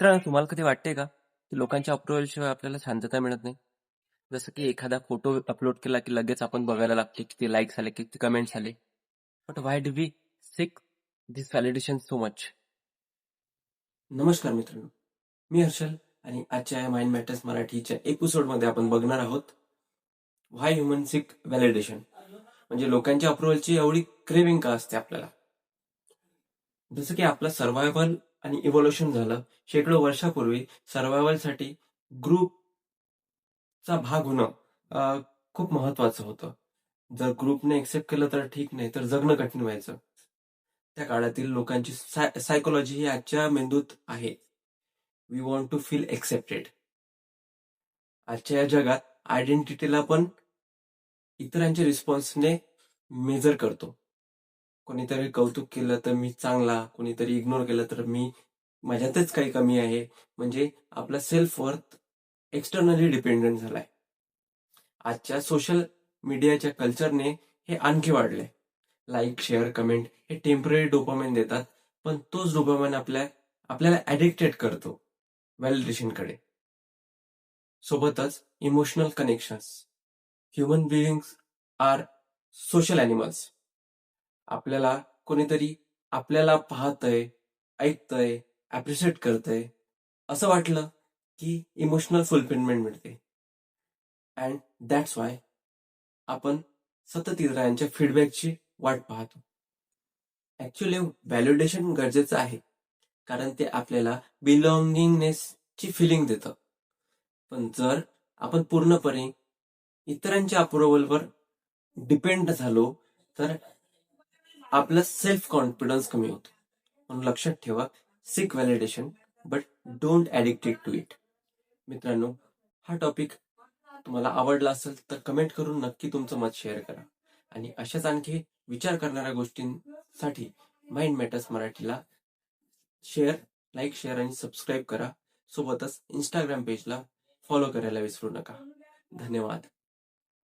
मित्रांनो, तुम्हाला कधी वाटते का की लोकांच्या अप्रुव्हल शिवाय आपल्याला शांतता मिळत नाही? जसं की एखादा फोटो अपलोड केला की लगेच आपण बघायला लागतो किती लाईक्स आले, किती कमेंट्स आले. But why do we seek this validation so much? नमस्कार मित्रांनो, मी हर्षल आणि आजच्या या माइंड मॅटर्स मराठीच्या एपिसोडमध्ये आपण बघणार आहोत व्हाय ह्युमन सिक व्हॅलिडेशन. म्हणजे लोकांच्या अप्रुव्हलची एवढी क्रेविंग का असते आपल्याला. जसं की आपलं सर्व्हायव्हल आणि इव्होल्युशन झालं शेकडो वर्षापूर्वी. सर्व्हायव्हलसाठी ग्रुपचा भाग होणं खूप महत्वाचं होतं. जर ग्रुपने एक्सेप्ट केलं तर ठीक, नाही तर जगणं कठीण व्हायचं. त्या काळातील लोकांची सायकोलॉजी ही आजच्या मेंदूत आहे. We want to feel accepted. आजच्या या जगात आयडेंटिटीला पण इतरांच्या रिस्पॉन्सने मेजर करतो. कोणीतरी कौतुक केलं तर मी चांगला, कोणीतरी इग्नोर केलं तर मी माझ्यातच काही कमी आहे. म्हणजे आपला सेल्फ वर्थ एक्सटर्नली डिपेंडंट झालाय. आजच्या सोशल मीडियाच्या कल्चरने हे आणखी वाढले. लाईक, शेअर, कमेंट हे टेम्पररी डोपामाइन देतात, पण तोच डोपामाइन आपल्याला ऍडिक्टेड करतो व्हॅलिडेशनकडे. सोबतच emotional connections. Human beings are social animals. आपल्याला कोणीतरी आपल्याला पाहतंय, ऐकतंय, ऍप्रिशिएट करतंय असं वाटलं की इमोशनल फुलफिलमेंट मिळते. अँड दॅट्स वाय आपण सतत इतरांच्या फीडबॅकची वाट पाहतो. ऍक्च्युली व्हॅलिडेशन गरजेचं आहे, कारण ते आपल्याला बिलॉंगिंगनेसची फिलिंग देतं. पण जर आपण पूर्णपणे इतरांच्या अप्रुव्हलवर डिपेंड झालो तर आपलं सेल्फ कॉन्फिडन्स कमी होतो. म्हणून लक्षात ठेवा, seek validation but don't addicted to it. मित्रांनो, हा टॉपिक तुम्हाला आवडला असेल तर कमेंट करून नक्की तुमचं मत शेअर करा. आणि अशाच आणखी विचार करणाऱ्या गोष्टींसाठी माइंड मॅटर्स मराठीला लाईक, शेअर आणि सबस्क्राईब करा. सोबतच इंस्टाग्राम पेजला फॉलो करायला विसरू नका. धन्यवाद.